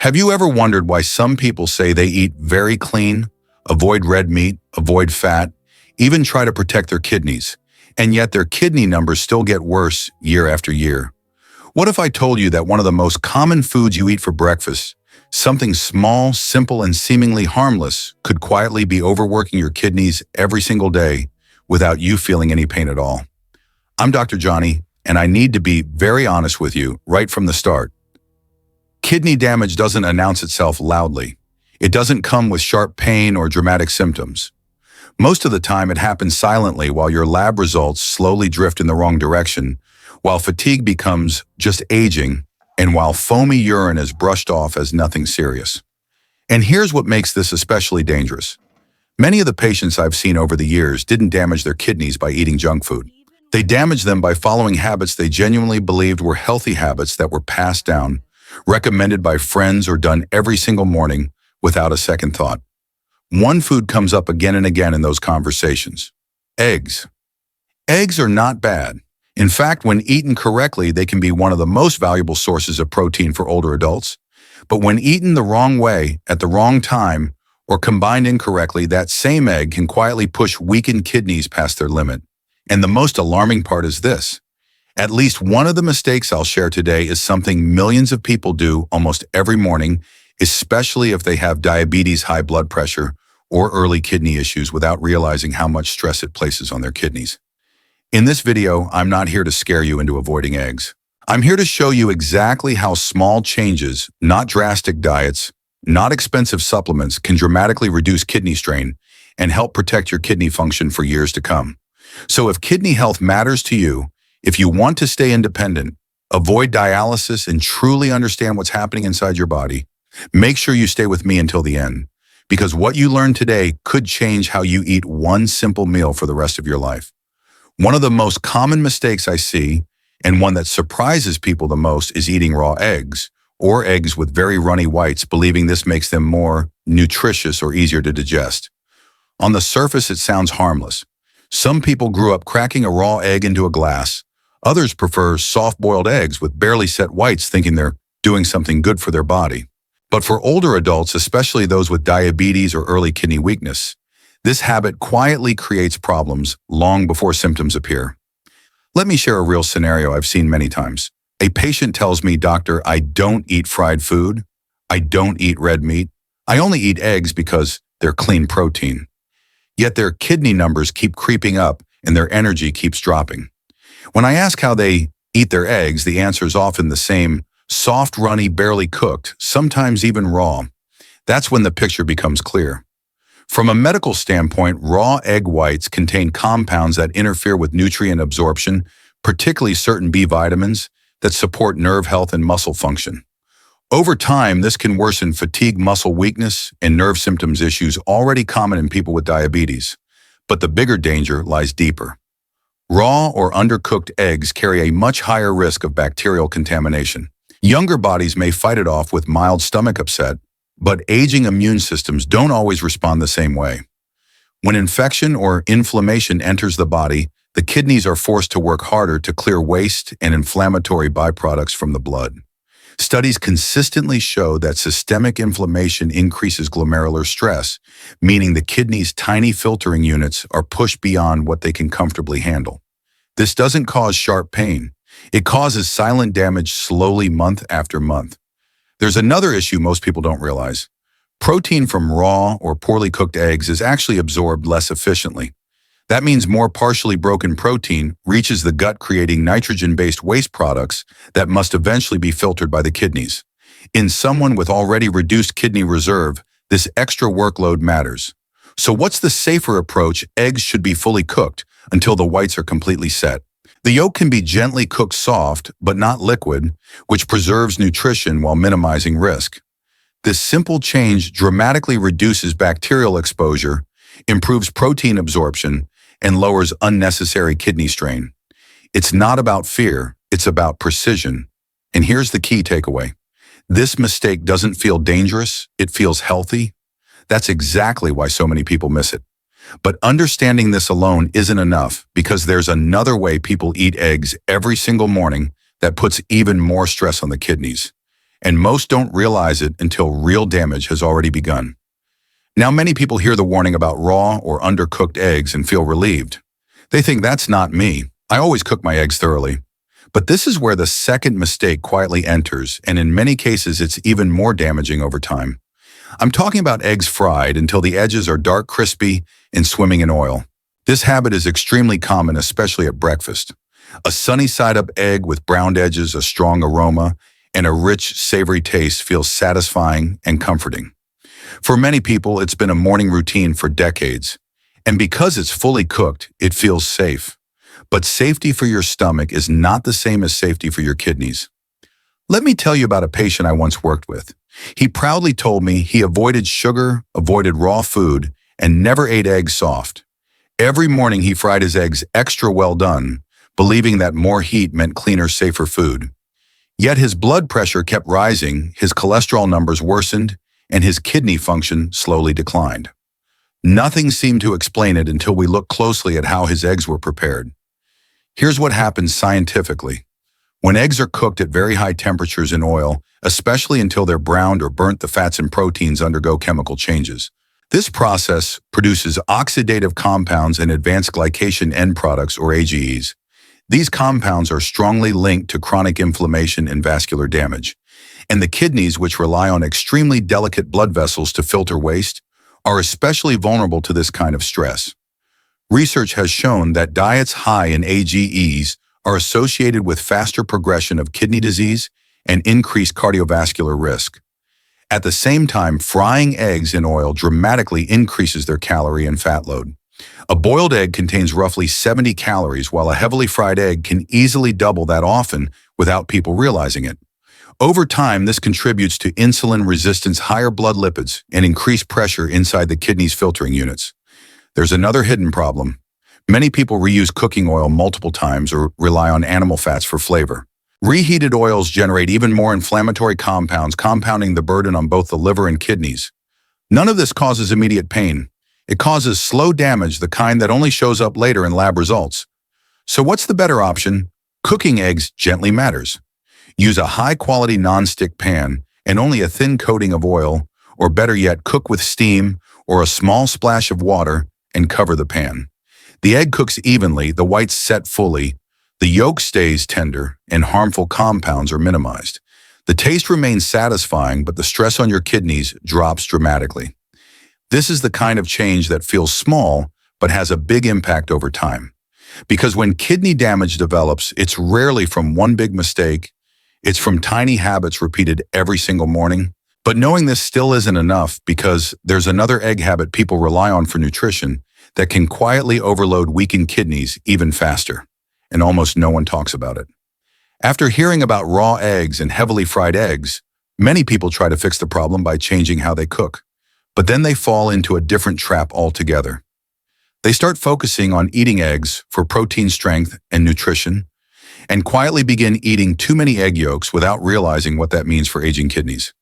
Have you ever wondered why some people say they eat very clean, avoid red meat, avoid fat, even try to protect their kidneys, and yet their kidney numbers still get worse year after year? What if I told you that one of the most common foods you eat for breakfast, something small, simple, and seemingly harmless, could quietly be overworking your kidneys every single day without you feeling any pain at all? I'm Dr. Johnny, and I need to be very honest with you right from the start. Kidney damage doesn't announce itself loudly. It doesn't come with sharp pain or dramatic symptoms. Most of the time, it happens silently while your lab results slowly drift in the wrong direction, while fatigue becomes just aging, and while foamy urine is brushed off as nothing serious. And here's what makes this especially dangerous. Many of the patients I've seen over the years didn't damage their kidneys by eating junk food. They damaged them by following habits they genuinely believed were healthy habits that were passed down, recommended by friends, or done every single morning without a second thought. One food comes up again and again in those conversations: eggs. Eggs are not bad. In fact, when eaten correctly, they can be one of the most valuable sources of protein for older adults. But when eaten the wrong way, at the wrong time, or combined incorrectly, that same egg can quietly push weakened kidneys past their limit. And the most alarming part is this: at least one of the mistakes I'll share today is something millions of people do almost every morning, especially if they have diabetes, high blood pressure, or early kidney issues, without realizing how much stress it places on their kidneys. In this video, I'm not here to scare you into avoiding eggs. I'm here to show you exactly how small changes, not drastic diets, not expensive supplements, can dramatically reduce kidney strain and help protect your kidney function for years to come. So if kidney health matters to you, if you want to stay independent, avoid dialysis, and truly understand what's happening inside your body, make sure you stay with me until the end, because what you learn today could change how you eat one simple meal for the rest of your life. One of the most common mistakes I see, and one that surprises people the most, is eating raw eggs, or eggs with very runny whites, believing this makes them more nutritious or easier to digest. On the surface, it sounds harmless. Some people grew up cracking a raw egg into a glass. Others prefer soft-boiled eggs with barely set whites, thinking they're doing something good for their body. But for older adults, especially those with diabetes or early kidney weakness, this habit quietly creates problems long before symptoms appear. Let me share a real scenario I've seen many times. A patient tells me, "Doctor, I don't eat fried food. I don't eat red meat. I only eat eggs because they're clean protein." Yet their kidney numbers keep creeping up and their energy keeps dropping. When I ask how they eat their eggs, the answer is often the same: soft, runny, barely cooked, sometimes even raw. That's when the picture becomes clear. From a medical standpoint, raw egg whites contain compounds that interfere with nutrient absorption, particularly certain B vitamins that support nerve health and muscle function. Over time, this can worsen fatigue, muscle weakness, and nerve symptoms, issues already common in people with diabetes. But the bigger danger lies deeper. Raw or undercooked eggs carry a much higher risk of bacterial contamination. Younger bodies may fight it off with mild stomach upset, but aging immune systems don't always respond the same way. When infection or inflammation enters the body, the kidneys are forced to work harder to clear waste and inflammatory byproducts from the blood. Studies consistently show that systemic inflammation increases glomerular stress, meaning the kidney's tiny filtering units are pushed beyond what they can comfortably handle. This doesn't cause sharp pain. It causes silent damage slowly, month after month. There's another issue most people don't realize. Protein from raw or poorly cooked eggs is actually absorbed less efficiently. That means more partially broken protein reaches the gut, creating nitrogen-based waste products that must eventually be filtered by the kidneys. In someone with already reduced kidney reserve, this extra workload matters. So what's the safer approach? Eggs should be fully cooked until the whites are completely set. The yolk can be gently cooked soft, but not liquid, which preserves nutrition while minimizing risk. This simple change dramatically reduces bacterial exposure, improves protein absorption, and lowers unnecessary kidney strain. It's not about fear, it's about precision. And here's the key takeaway. This mistake doesn't feel dangerous, it feels healthy. That's exactly why so many people miss it. But understanding this alone isn't enough, because there's another way people eat eggs every single morning that puts even more stress on the kidneys. and most don't realize it until real damage has already begun. Now, many people hear the warning about raw or undercooked eggs and feel relieved. They think that's not me. I always cook my eggs thoroughly. But this is where the second mistake quietly enters, and in many cases it's even more damaging over time. I'm talking about eggs fried until the edges are dark crispy and swimming in oil. This habit is extremely common, especially at breakfast. A sunny side-up egg with browned edges, a strong aroma, and a rich, savory taste feels satisfying and comforting. For many people, it's been a morning routine for decades. And because it's fully cooked, it feels safe. But safety for your stomach is not the same as safety for your kidneys. Let me tell you about a patient I once worked with. He proudly told me he avoided sugar, avoided raw food, and never ate eggs soft. Every morning he fried his eggs extra well done, believing that more heat meant cleaner, safer food. Yet his blood pressure kept rising, his cholesterol numbers worsened, and his kidney function slowly declined. Nothing seemed to explain it until we looked closely at how his eggs were prepared. Here's what happens scientifically. When eggs are cooked at very high temperatures in oil, especially until they're browned or burnt, the fats and proteins undergo chemical changes. This process produces oxidative compounds and advanced glycation end products, or AGEs. These compounds are strongly linked to chronic inflammation and vascular damage. And the kidneys, which rely on extremely delicate blood vessels to filter waste, are especially vulnerable to this kind of stress. Research has shown that diets high in AGEs are associated with faster progression of kidney disease and increased cardiovascular risk. At the same time, frying eggs in oil dramatically increases their calorie and fat load. A boiled egg contains roughly 70 calories, while a heavily fried egg can easily double that, often without people realizing it. Over time, this contributes to insulin resistance, higher blood lipids, and increased pressure inside the kidney's filtering units. There's another hidden problem. Many people reuse cooking oil multiple times or rely on animal fats for flavor. Reheated oils generate even more inflammatory compounds, compounding the burden on both the liver and kidneys. None of this causes immediate pain. It causes slow damage, the kind that only shows up later in lab results. So what's the better option? Cooking eggs gently matters. Use a high-quality non-stick pan and only a thin coating of oil, or better yet, cook with steam or a small splash of water and cover the pan. The egg cooks evenly, the whites set fully, the yolk stays tender, and harmful compounds are minimized. The taste remains satisfying, but the stress on your kidneys drops dramatically. This is the kind of change that feels small, but has a big impact over time. Because when kidney damage develops, it's rarely from one big mistake. It's from tiny habits repeated every single morning. But knowing this still isn't enough, because there's another egg habit people rely on for nutrition that can quietly overload weakened kidneys even faster, and almost no one talks about it. After hearing about raw eggs and heavily fried eggs, many people try to fix the problem by changing how they cook. But then they fall into a different trap altogether. They start focusing on eating eggs for protein strength and nutrition, and quietly begin eating too many egg yolks without realizing what that means for aging kidneys.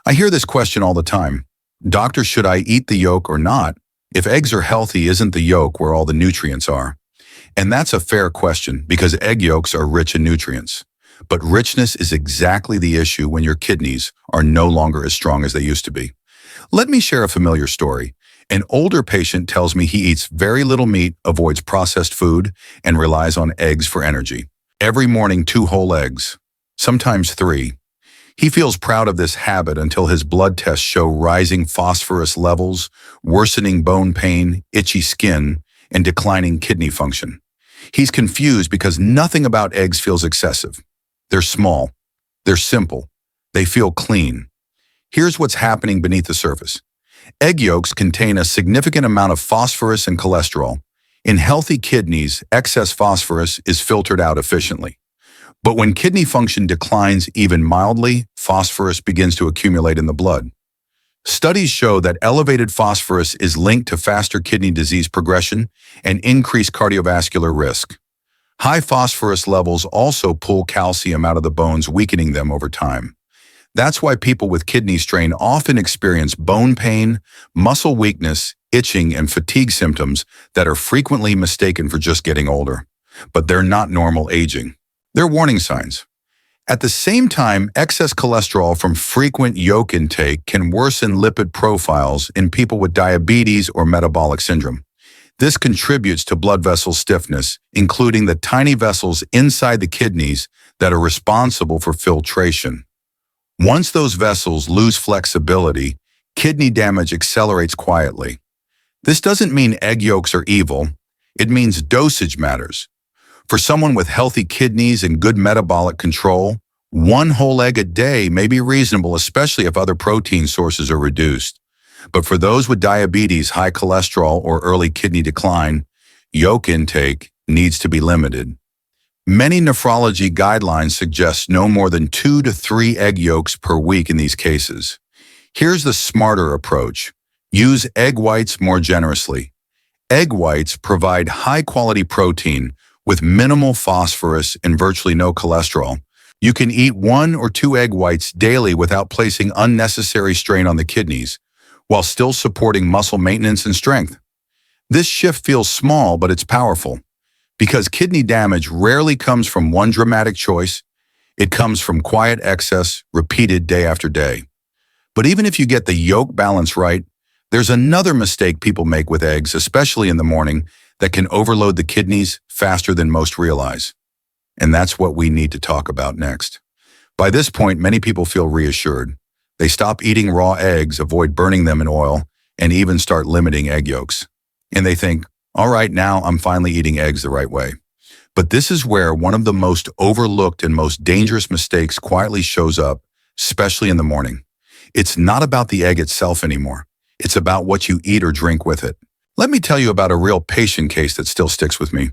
I hear this question all the time. Doctor, should I eat the yolk or not? If eggs are healthy, isn't the yolk where all the nutrients are? And that's a fair question, because egg yolks are rich in nutrients. But richness is exactly the issue when your kidneys are no longer as strong as they used to be. Let me share a familiar story. An older patient tells me he eats very little meat, avoids processed food, and relies on eggs for energy. Every morning, 2 whole eggs, sometimes 3. He feels proud of this habit until his blood tests show rising phosphorus levels, worsening bone pain, itchy skin, and declining kidney function. He's confused because nothing about eggs feels excessive. They're small. They're simple. They feel clean. Here's what's happening beneath the surface. Egg yolks contain a significant amount of phosphorus and cholesterol. In healthy kidneys, excess phosphorus is filtered out efficiently. But when kidney function declines even mildly, phosphorus begins to accumulate in the blood. Studies show that elevated phosphorus is linked to faster kidney disease progression and increased cardiovascular risk. High phosphorus levels also pull calcium out of the bones, weakening them over time. That's why people with kidney strain often experience bone pain, muscle weakness, itching, and fatigue symptoms that are frequently mistaken for just getting older. But they're not normal aging. They're warning signs. At the same time, excess cholesterol from frequent yolk intake can worsen lipid profiles in people with diabetes or metabolic syndrome. This contributes to blood vessel stiffness, including the tiny vessels inside the kidneys that are responsible for filtration. Once those vessels lose flexibility, kidney damage accelerates quietly. This doesn't mean egg yolks are evil. It means dosage matters. For someone with healthy kidneys and good metabolic control, one whole egg a day may be reasonable, especially if other protein sources are reduced. But for those with diabetes, high cholesterol, or early kidney decline, yolk intake needs to be limited. Many nephrology guidelines suggest no more than 2 to 3 egg yolks per week in these cases. Here's the smarter approach. Use egg whites more generously. Egg whites provide high-quality protein with minimal phosphorus and virtually no cholesterol. You can eat 1 or 2 egg whites daily without placing unnecessary strain on the kidneys, while still supporting muscle maintenance and strength. This shift feels small, but it's powerful. Because kidney damage rarely comes from one dramatic choice, it comes from quiet excess, repeated day after day. But even if you get the yolk balance right, there's another mistake people make with eggs, especially in the morning, that can overload the kidneys faster than most realize. And that's what we need to talk about next. By this point, many people feel reassured. They stop eating raw eggs, avoid burning them in oil, and even start limiting egg yolks. And they think, all right, now I'm finally eating eggs the right way. But this is where one of the most overlooked and most dangerous mistakes quietly shows up, especially in the morning. It's not about the egg itself anymore. It's about what you eat or drink with it. Let me tell you about a real patient case that still sticks with me.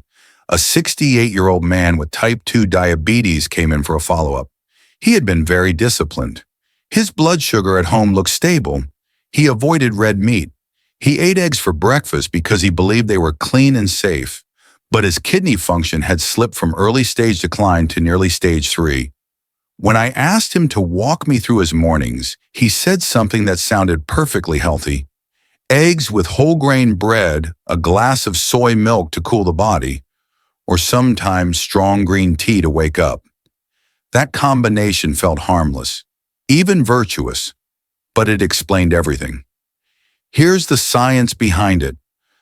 A 68-year-old man with type 2 diabetes came in for a follow-up. He had been very disciplined. His blood sugar at home looked stable. He avoided red meat. He ate eggs for breakfast because he believed they were clean and safe. But his kidney function had slipped from early stage decline to nearly stage 3. When I asked him to walk me through his mornings, he said something that sounded perfectly healthy. Eggs with whole grain bread, a glass of soy milk to cool the body, or sometimes strong green tea to wake up. That combination felt harmless, even virtuous, but it explained everything. Here's the science behind it.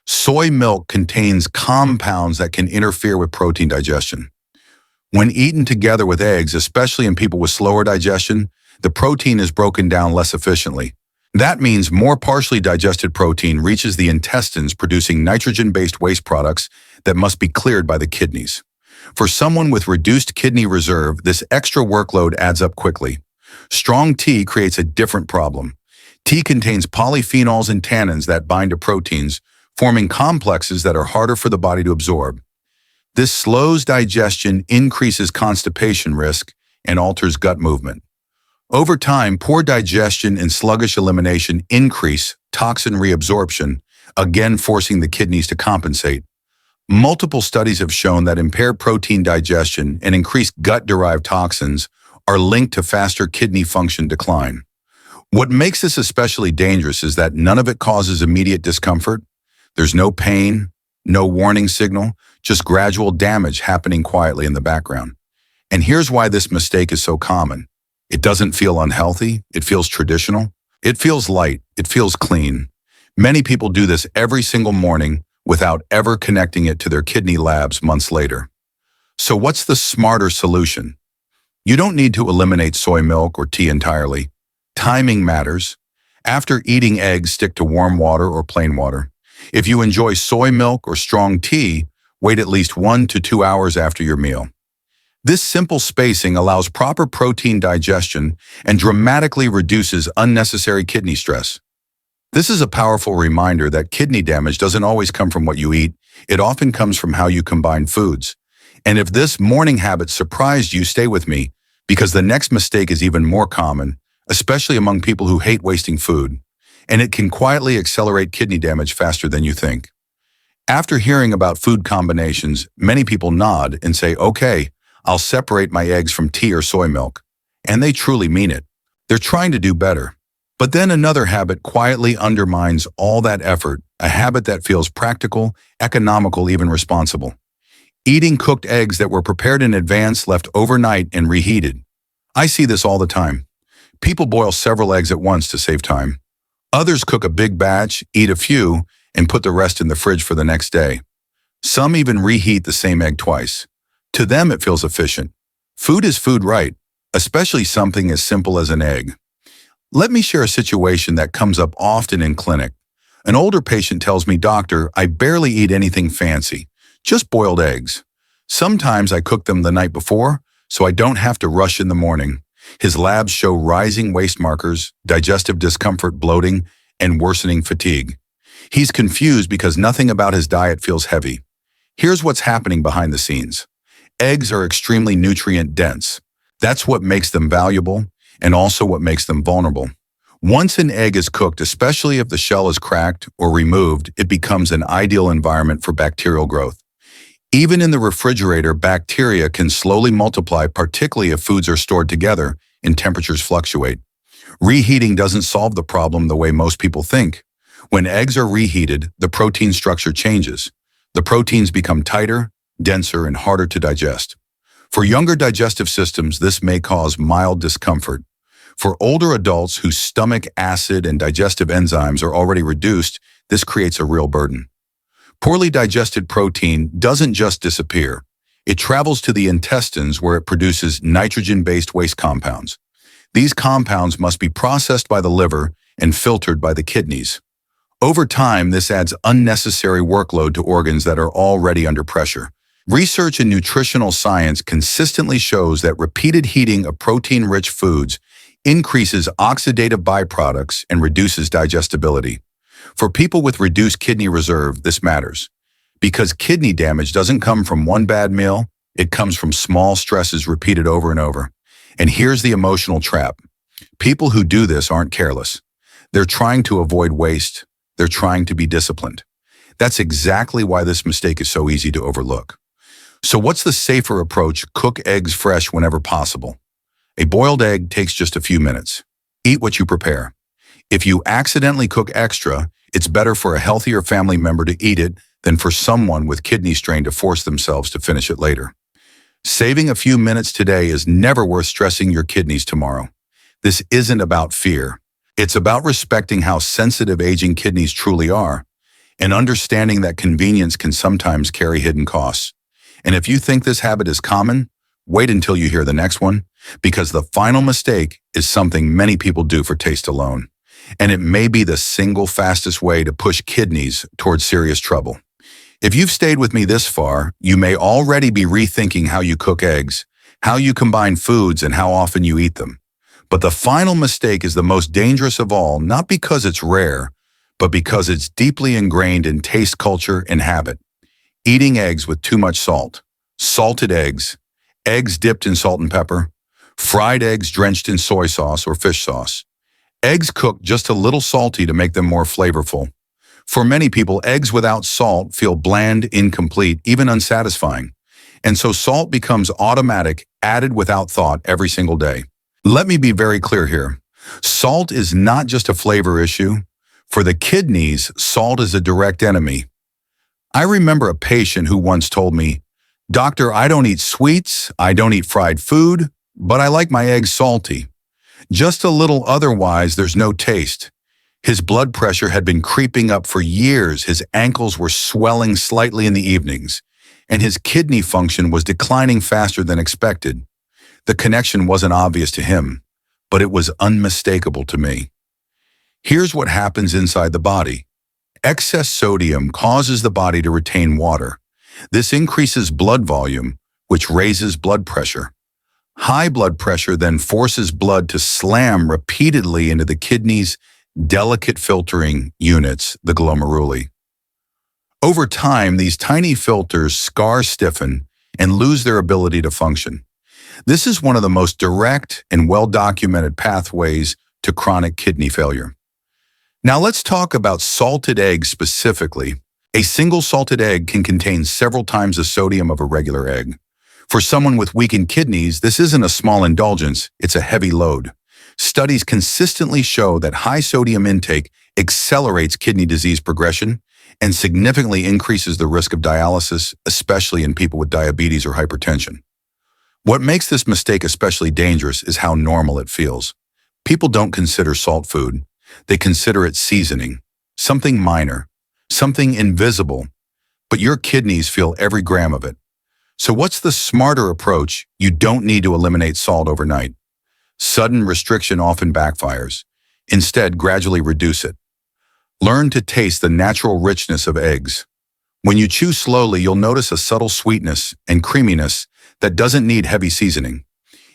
Soy milk contains compounds that can interfere with protein digestion. When eaten together with eggs, especially in people with slower digestion, the protein is broken down less efficiently. That means more partially digested protein reaches the intestines, producing nitrogen-based waste products that must be cleared by the kidneys. For someone with reduced kidney reserve, this extra workload adds up quickly. Strong tea creates a different problem. Tea contains polyphenols and tannins that bind to proteins, forming complexes that are harder for the body to absorb. This slows digestion, increases constipation risk, and alters gut movement. Over time, poor digestion and sluggish elimination increase toxin reabsorption, again forcing the kidneys to compensate. Multiple studies have shown that impaired protein digestion and increased gut-derived toxins are linked to faster kidney function decline. What makes this especially dangerous is that none of it causes immediate discomfort. There's no pain, no warning signal, just gradual damage happening quietly in the background. And here's why this mistake is so common. It doesn't feel unhealthy. It feels traditional. It feels light. It feels clean. Many people do this every single morning without ever connecting it to their kidney labs months later. So what's the smarter solution? You don't need to eliminate soy milk or tea entirely. Timing matters. After eating eggs, stick to warm water or plain water. If you enjoy soy milk or strong tea, wait at least 1 to 2 hours after your meal. This simple spacing allows proper protein digestion and dramatically reduces unnecessary kidney stress. This is a powerful reminder that kidney damage doesn't always come from what you eat. It often comes from how you combine foods. And if this morning habit surprised you, stay with me, because the next mistake is even more common, especially among people who hate wasting food, and it can quietly accelerate kidney damage faster than you think. After hearing about food combinations, many people nod and say, okay, I'll separate my eggs from tea or soy milk. And they truly mean it. They're trying to do better. But then another habit quietly undermines all that effort, a habit that feels practical, economical, even responsible. Eating cooked eggs that were prepared in advance, left overnight, and reheated. I see this all the time. People boil several eggs at once to save time. Others cook a big batch, eat a few, and put the rest in the fridge for the next day. Some even reheat the same egg twice. To them, it feels efficient. Food is food, right? Especially something as simple as an egg. Let me share a situation that comes up often in clinic. An older patient tells me, "Doctor, I barely eat anything fancy, just boiled eggs. Sometimes I cook them the night before, so I don't have to rush in the morning." His labs show rising waist markers, digestive discomfort, bloating, and worsening fatigue. He's confused because nothing about his diet feels heavy. Here's what's happening behind the scenes. Eggs are extremely nutrient-dense. That's what makes them valuable, and also what makes them vulnerable. Once an egg is cooked, especially if the shell is cracked or removed, it becomes an ideal environment for bacterial growth. Even in the refrigerator, bacteria can slowly multiply, particularly if foods are stored together and temperatures fluctuate. Reheating doesn't solve the problem the way most people think. When eggs are reheated, the protein structure changes. The proteins become tighter, denser, and harder to digest. For younger digestive systems, this may cause mild discomfort. For older adults whose stomach acid and digestive enzymes are already reduced, this creates a real burden. Poorly digested protein doesn't just disappear. It travels to the intestines where it produces nitrogen-based waste compounds. These compounds must be processed by the liver and filtered by the kidneys. Over time, this adds unnecessary workload to organs that are already under pressure. Research in nutritional science consistently shows that repeated heating of protein-rich foods increases oxidative byproducts and reduces digestibility. For people with reduced kidney reserve, this matters. Because kidney damage doesn't come from one bad meal, it comes from small stresses repeated over and over. And here's the emotional trap. People who do this aren't careless. They're trying to avoid waste. They're trying to be disciplined. That's exactly why this mistake is so easy to overlook. So what's the safer approach? Cook eggs fresh whenever possible. A boiled egg takes just a few minutes. Eat what you prepare. If you accidentally cook extra, it's better for a healthier family member to eat it than for someone with kidney strain to force themselves to finish it later. Saving a few minutes today is never worth stressing your kidneys tomorrow. This isn't about fear. It's about respecting how sensitive aging kidneys truly are and understanding that convenience can sometimes carry hidden costs. And if you think this habit is common, wait until you hear the next one, because the final mistake is something many people do for taste alone. And it may be the single fastest way to push kidneys towards serious trouble. If you've stayed with me this far, you may already be rethinking how you cook eggs, how you combine foods, and how often you eat them. But the final mistake is the most dangerous of all, not because it's rare, but because it's deeply ingrained in taste culture and habit. Eating eggs with too much salt, salted eggs, eggs dipped in salt and pepper, fried eggs drenched in soy sauce or fish sauce. Eggs cooked just a little salty to make them more flavorful. For many people, eggs without salt feel bland, incomplete, even unsatisfying. And so salt becomes automatic, added without thought every single day. Let me be very clear here. Salt is not just a flavor issue. For the kidneys, salt is a direct enemy. I remember a patient who once told me, "Doctor, I don't eat sweets, I don't eat fried food, but I like my eggs salty. Just a little, otherwise there's no taste." His blood pressure had been creeping up for years, his ankles were swelling slightly in the evenings, and his kidney function was declining faster than expected. The connection wasn't obvious to him, but it was unmistakable to me. Here's what happens inside the body. Excess sodium causes the body to retain water. This increases blood volume, which raises blood pressure. High blood pressure then forces blood to slam repeatedly into the kidney's delicate filtering units, the glomeruli. Over time, these tiny filters scar, stiffen, and lose their ability to function. This is one of the most direct and well-documented pathways to chronic kidney failure. Now let's talk about salted eggs specifically. A single salted egg can contain several times the sodium of a regular egg. For someone with weakened kidneys, this isn't a small indulgence, it's a heavy load. Studies consistently show that high sodium intake accelerates kidney disease progression and significantly increases the risk of dialysis, especially in people with diabetes or hypertension. What makes this mistake especially dangerous is how normal it feels. People don't consider salt food. They consider it seasoning, something minor, something invisible, but your kidneys feel every gram of it. So what's the smarter approach? You don't need to eliminate salt overnight. Sudden restriction often backfires. Instead, gradually reduce it. Learn to taste the natural richness of eggs. When you chew slowly, you'll notice a subtle sweetness and creaminess that doesn't need heavy seasoning.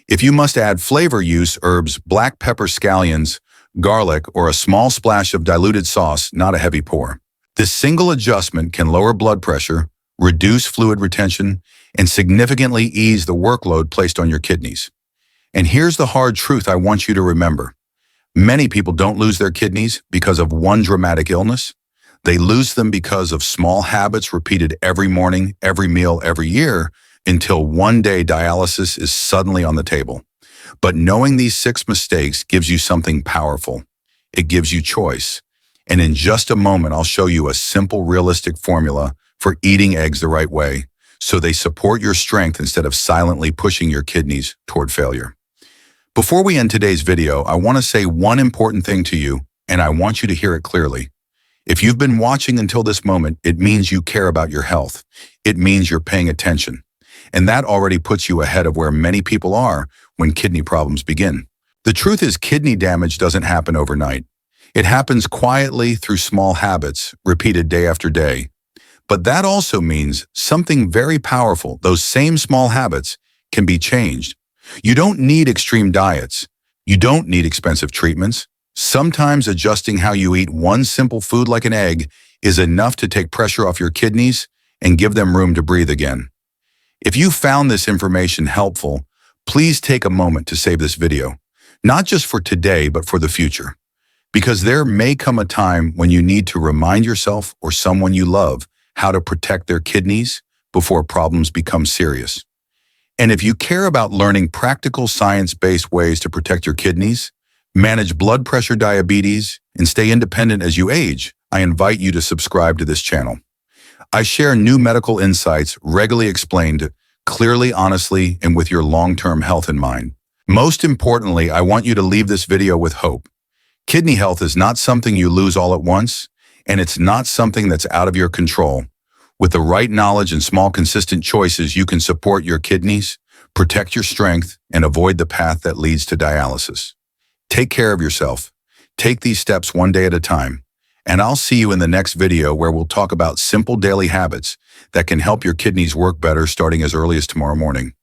If you must add flavor, use herbs, black pepper, scallions, garlic, or a small splash of diluted sauce, not a heavy pour. This single adjustment can lower blood pressure, reduce fluid retention, and significantly ease the workload placed on your kidneys. And here's the hard truth I want you to remember. Many people don't lose their kidneys because of one dramatic illness. They lose them because of small habits repeated every morning, every meal, every year, until one day dialysis is suddenly on the table. But knowing these 6 mistakes gives you something powerful. It gives you choice. And in just a moment, I'll show you a simple, realistic formula for eating eggs the right way, so they support your strength instead of silently pushing your kidneys toward failure. Before we end today's video, I want to say one important thing to you, and I want you to hear it clearly. If you've been watching until this moment, it means you care about your health. It means you're paying attention. And that already puts you ahead of where many people are when kidney problems begin. The truth is, kidney damage doesn't happen overnight. It happens quietly through small habits, repeated day after day. But that also means something very powerful. Those same small habits can be changed. You don't need extreme diets. You don't need expensive treatments. Sometimes adjusting how you eat one simple food like an egg is enough to take pressure off your kidneys and give them room to breathe again. If you found this information helpful, please take a moment to save this video, not just for today, but for the future. Because there may come a time when you need to remind yourself or someone you love how to protect their kidneys before problems become serious. And if you care about learning practical science-based ways to protect your kidneys, manage blood pressure, diabetes, and stay independent as you age, I invite you to subscribe to this channel. I share new medical insights regularly explained clearly, honestly, and with your long-term health in mind. Most importantly, I want you to leave this video with hope. Kidney health is not something you lose all at once, and it's not something that's out of your control. With the right knowledge and small consistent choices, you can support your kidneys, protect your strength, and avoid the path that leads to dialysis. Take care of yourself. Take these steps one day at a time. And I'll see you in the next video where we'll talk about simple daily habits that can help your kidneys work better starting as early as tomorrow morning.